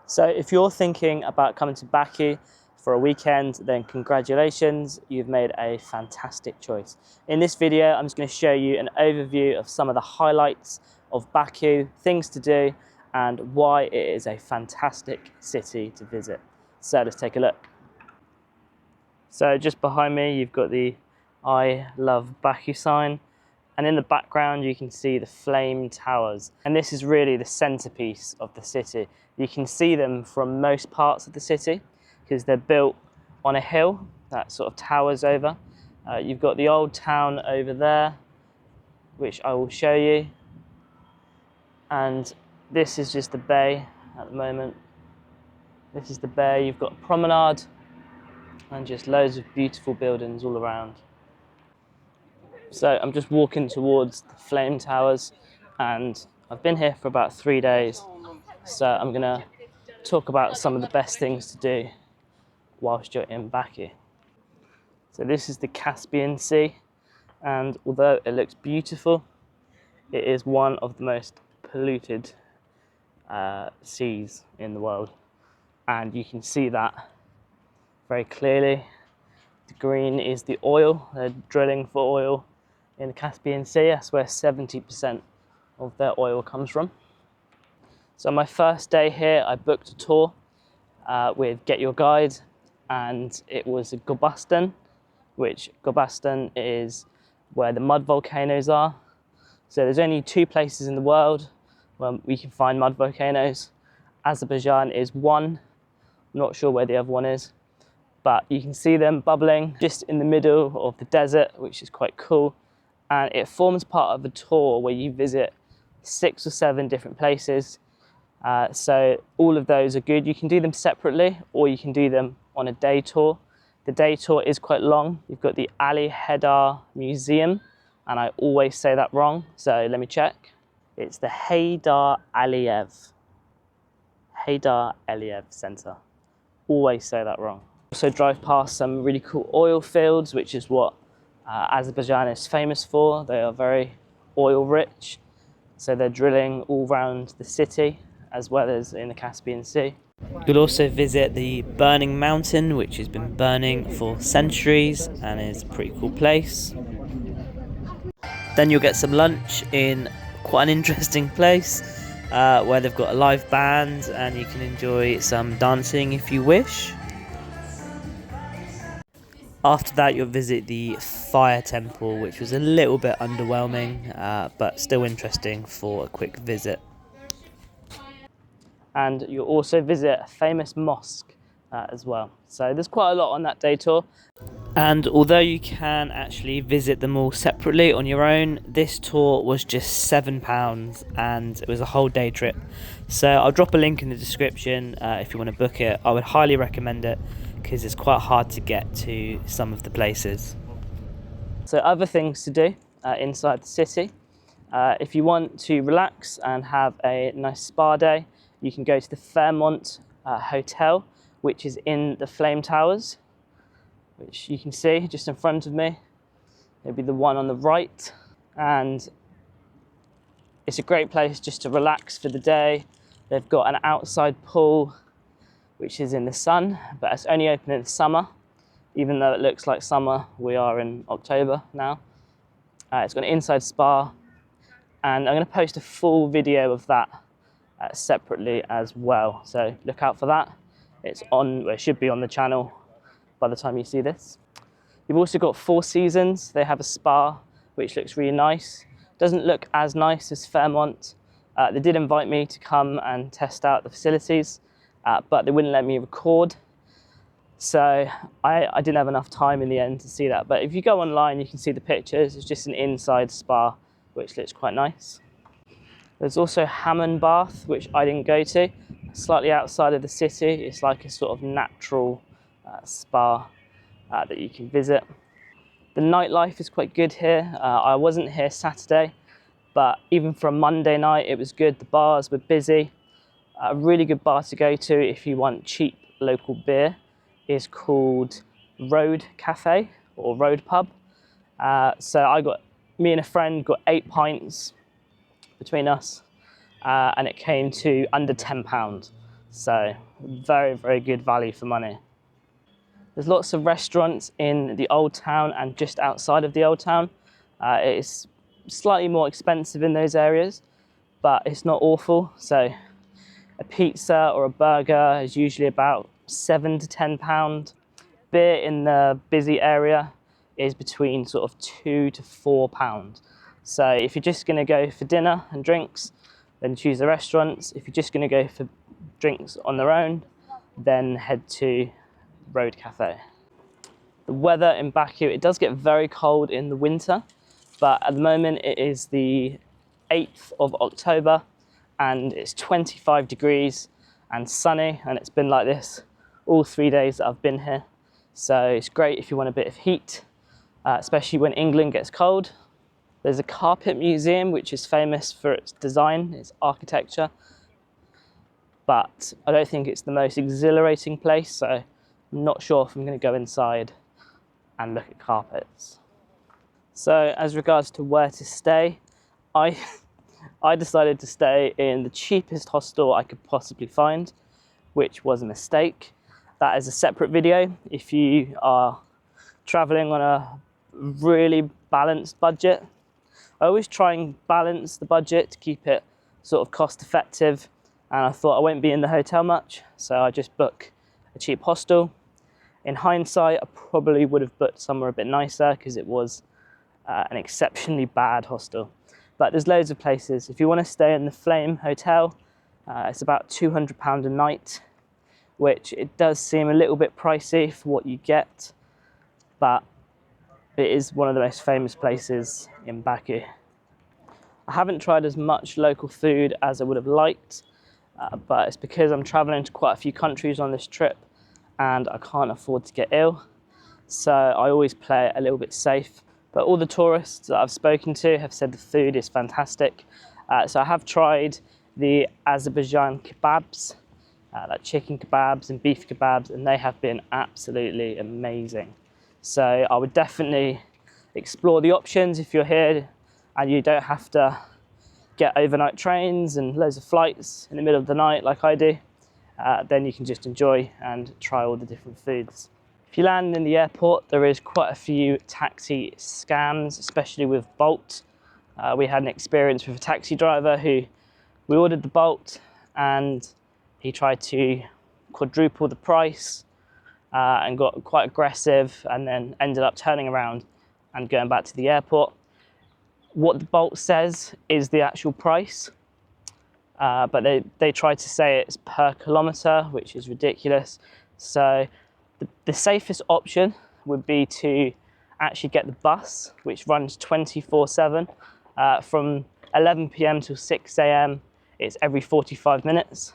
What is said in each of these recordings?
So if you're thinking about coming to Baku for a weekend, then congratulations, you've made a fantastic choice. In this video, I'm just going to show you an overview of some of the highlights of Baku, things to do, and why it is a fantastic city to visit. So let's take a look. So just behind me, you've got the I Love Baku sign. And in the background, you can see the flame towers. And this is really the centerpiece of the city. You can see them from most parts of the city because they're built on a hill that sort of towers over. You've got the old town over there, which I will show you. And this is just the bay at the moment. This is the bay. You've got a promenade and just loads of beautiful buildings all around. So I'm just walking towards the flame towers, and I've been here for about 3 days. So I'm gonna talk about some of the best things to do whilst you're in Baku. So this is the Caspian Sea, and although it looks beautiful, it is one of the most polluted seas in the world. And you can see that very clearly. The green is the oil. They're drilling for oil in the Caspian Sea. That's where 70% of their oil comes from. So my first day here, I booked a tour with Get Your Guide, and it was Gobustan, which Gobustan is where the mud volcanoes are. So there's only 2 places in the world where we can find mud volcanoes. Azerbaijan is one. I'm not sure where the other one is, but you can see them bubbling just in the middle of the desert, which is quite cool. And it forms part of a tour where you visit 6 or 7 different places. So all of those are good. You can do them separately, or you can do them on a day tour. The day tour is quite long. You've got the Ali Haidar Museum, and I always say that wrong, so let me check. It's the Haidar Aliyev Center. Always say that wrong. Also drive past some really cool oil fields, which is what Azerbaijan is famous for. They are very oil rich, so they're drilling all around the city as well as in the Caspian Sea. You'll also visit the Burning Mountain, which has been burning for centuries and is a pretty cool place. Then you'll get some lunch in quite an interesting place where they've got a live band and you can enjoy some dancing if you wish. After that, you'll visit the Fire Temple, which was a little bit underwhelming, but still interesting for a quick visit. And you'll also visit a famous mosque as well. So there's quite a lot on that day tour. And although you can actually visit them all separately on your own, this tour was just £7 and it was a whole day trip. So I'll drop a link in the description if you want to book it. I would highly recommend it, because it's quite hard to get to some of the places. So other things to do inside the city. If you want to relax and have a nice spa day, you can go to the Fairmont Hotel, which is in the Flame Towers, which you can see just in front of me. It'll be the one on the right. And it's a great place just to relax for the day. They've got an outside pool, which is in the sun, but it's only open in the summer. Even though it looks like summer, we are in October now. It's got an inside spa, and I'm going to post a full video of that separately as well. So look out for that. It's on, well, it should be on the channel by the time you see this. You've also got Four Seasons. They have a spa, which looks really nice. Doesn't look as nice as Fairmont. They did invite me to come and test out the facilities, but they wouldn't let me record. So I didn't have enough time in the end to see that. But if you go online, you can see the pictures. It's just an inside spa, which looks quite nice. There's also Hammam Bath, which I didn't go to. Slightly outside of the city. It's like a sort of natural spa that you can visit. The nightlife is quite good here. I wasn't here Saturday, but even for a Monday night, it was good. The bars were busy. A really good bar to go to if you want cheap local beer is called Road Cafe or Road Pub. So me and a friend got 8 pints between us, and it came to under £10. So very, very good value for money. There's lots of restaurants in the old town and just outside of the old town. It's slightly more expensive in those areas, but it's not awful. So a pizza or a burger is usually about £7 to £10. Beer in the busy area is between sort of £2 to £4. So if you're just going to go for dinner and drinks, then choose the restaurants. If you're just going to go for drinks on their own, then head to Road Cafe. The weather in Baku, it does get very cold in the winter, but at the moment it is the 8th of October and it's 25 degrees and sunny, and it's been like this all 3 days that I've been here. So it's great if you want a bit of heat, especially when England gets cold. There's a carpet museum which is famous for its design, its architecture, but I don't think it's the most exhilarating place, so I'm not sure if I'm going to go inside and look at carpets. So as regards to where to stay, I decided to stay in the cheapest hostel I could possibly find, which was a mistake. That is a separate video. If you are traveling on a really balanced budget, I always try and balance the budget to keep it sort of cost effective, and I thought I won't be in the hotel much, so I just book a cheap hostel. In hindsight, I probably would have booked somewhere a bit nicer because it was an exceptionally bad hostel. But there's loads of places. If you want to stay in the Flame Hotel, it's about £200 a night, which it does seem a little bit pricey for what you get, but it is one of the most famous places in Baku. I haven't tried as much local food as I would have liked, but it's because I'm traveling to quite a few countries on this trip and I can't afford to get ill. So I always play it a little bit safe. But all the tourists that I've spoken to have said the food is fantastic. So I have tried the Azerbaijan kebabs, like chicken kebabs and beef kebabs, and they have been absolutely amazing. So I would definitely explore the options if you're here and you don't have to get overnight trains and loads of flights in the middle of the night like I do. Then you can just enjoy and try all the different foods. If you land in the airport, there is quite a few taxi scams, especially with Bolt. We had an experience with a taxi driver who we ordered the Bolt and he tried to quadruple the price and got quite aggressive, and then ended up turning around and going back to the airport. What the Bolt says is the actual price, but they tried to say it's per kilometre, which is ridiculous. So the safest option would be to actually get the bus, which runs 24/7 from 11 p.m. till 6 a.m. It's every 45 minutes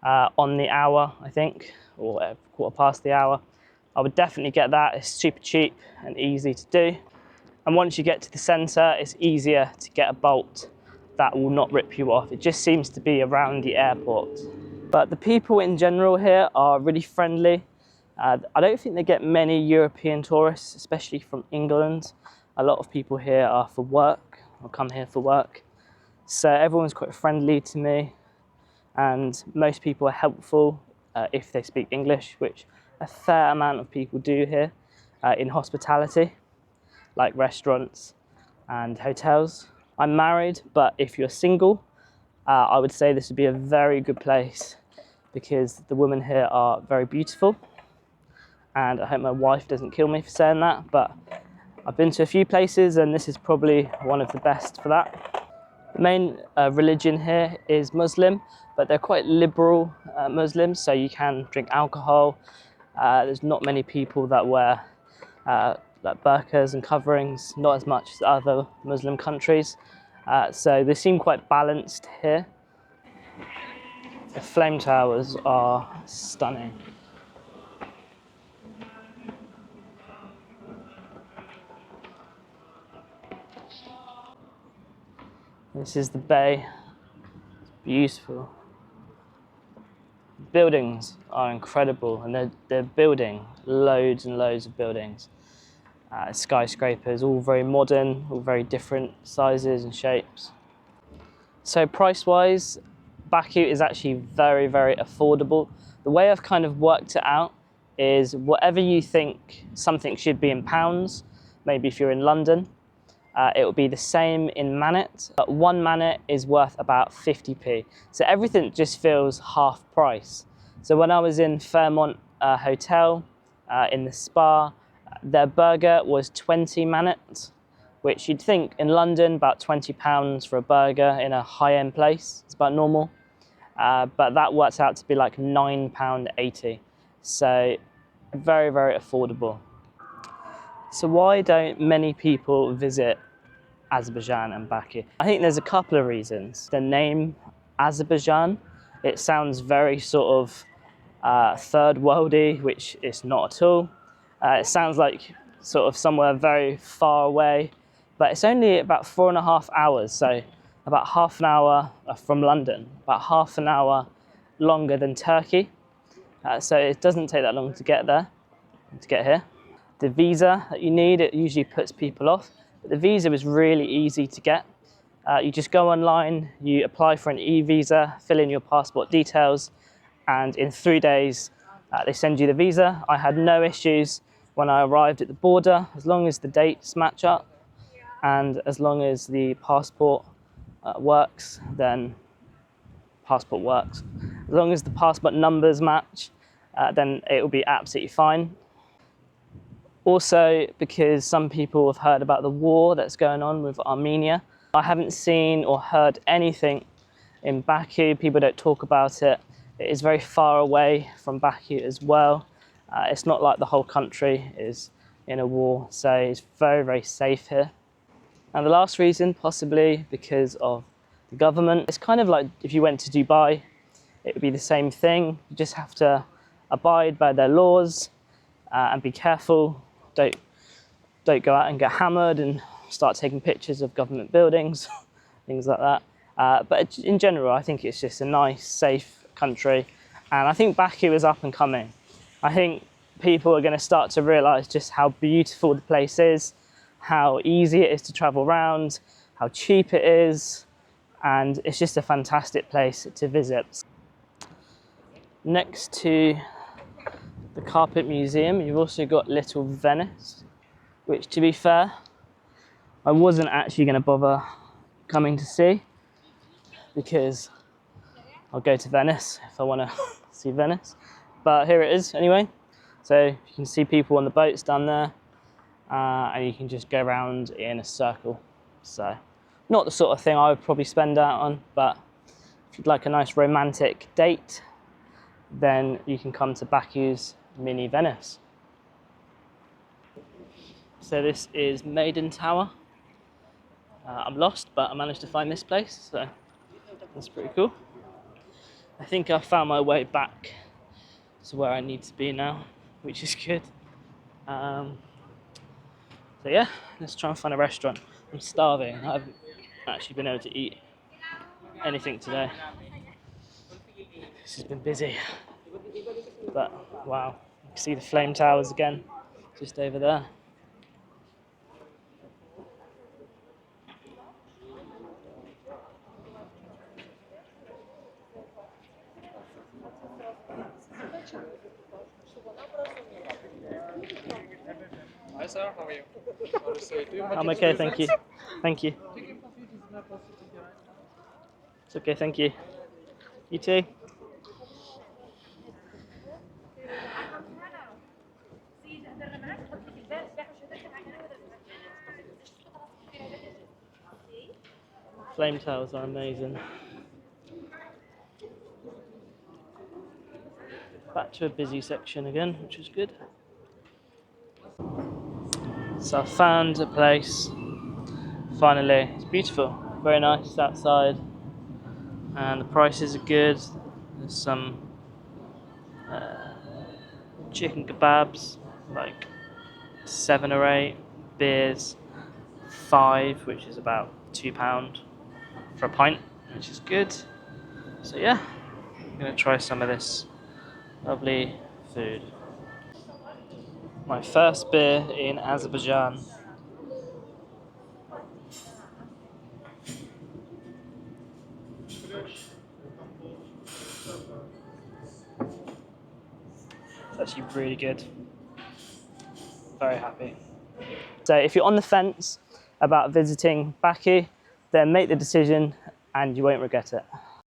on the hour, I think, or a quarter past the hour. I would definitely get that. It's super cheap and easy to do. And once you get to the centre, it's easier to get a Bolt that will not rip you off. It just seems to be around the airport. But the people in general here are really friendly. I don't think they get many European tourists, especially from England. A lot of people here are for work, or come here for work. So everyone's quite friendly to me, and most people are helpful if they speak English, which a fair amount of people do here in hospitality, like restaurants and hotels. I'm married, but if you're single, I would say this would be a very good place because the women here are very beautiful. And I hope my wife doesn't kill me for saying that, but I've been to a few places and this is probably one of the best for that. The main religion here is Muslim, but they're quite liberal Muslims, so you can drink alcohol. There's not many people that wear like burqas and coverings, not as much as other Muslim countries. So they seem quite balanced here. The flame towers are stunning. This is the bay. It's beautiful. Buildings are incredible, and they're building loads and loads of buildings. Skyscrapers, all very modern, all very different sizes and shapes. So price-wise, Baku is actually very, very affordable. The way I've kind of worked it out is whatever you think something should be in pounds, maybe if you're in London, it will be the same in manat, but 1 manat is worth about 50p. So everything just feels half price. So when I was in Fairmont Hotel, in the spa, their burger was 20 manat, which you'd think in London about £20 for a burger in a high-end place. It's about normal. But that works out to be like £9.80. So very, very affordable. So why don't many people visit Azerbaijan and Baku? I think there's a couple of reasons. The name Azerbaijan, it sounds very sort of third worldy, which it's not at all. It sounds like sort of somewhere very far away, but it's only about 4.5 hours, so about half an hour from London, about half an hour longer than Turkey. So it doesn't take that long to get there, to get here. The visa that you need, it usually puts people off, but the visa is really easy to get. You just go online, you apply for an e-visa, fill in your passport details, and in 3 days they send you the visa. I had no issues when I arrived at the border, as long as the dates match up and as long as the passport works, then passport works. As long as the passport numbers match, then it will be absolutely fine. Also, because some people have heard about the war that's going on with Armenia, I haven't seen or heard anything in Baku. People don't talk about it. It is very far away from Baku as well. It's not like the whole country is in a war, so it's very, very safe here. And the last reason, possibly because of the government. It's kind of like if you went to Dubai, it would be the same thing. You just have to abide by their laws and be careful. Don't go out and get hammered and start taking pictures of government buildings, things like that. But in general, I think it's just a nice, safe country. And I think Baku is up and coming. I think people are going to start to realise just how beautiful the place is, how easy it is to travel around, how cheap it is, and it's just a fantastic place to visit. Next to the Carpet Museum, you've also got Little Venice, which, to be fair, I wasn't actually going to bother coming to see, because I'll go to Venice if I want to see Venice. But here it is anyway. So you can see people on the boats down there, and you can just go around in a circle. So not the sort of thing I would probably spend out on, but if you'd like a nice romantic date, then you can come to Baku's mini Venice. So this is Maiden Tower. I'm lost, but I managed to find this place, so that's pretty cool. I think I found my way back to where I need to be now, which is good. So yeah, let's try and find a restaurant. I'm starving. I haven't actually been able to eat anything today. This has been busy. But wow, you can see the flame towers again, just over there. Hi sir, how are you? I'm okay, thank you. Thank you. It's okay, thank you. You too. Flame towers are amazing. Back to a busy section again, which is good. So I found a place, finally. It's beautiful, very nice outside, and the prices are good. There's some chicken kebabs, like 7 or 8, beers 5, which is about £2 for a pint, which is good. So yeah, I'm gonna try some of this lovely food. My first beer in Azerbaijan. It's actually really good. Very happy. So if you're on the fence about visiting Baku, then make the decision and you won't regret it.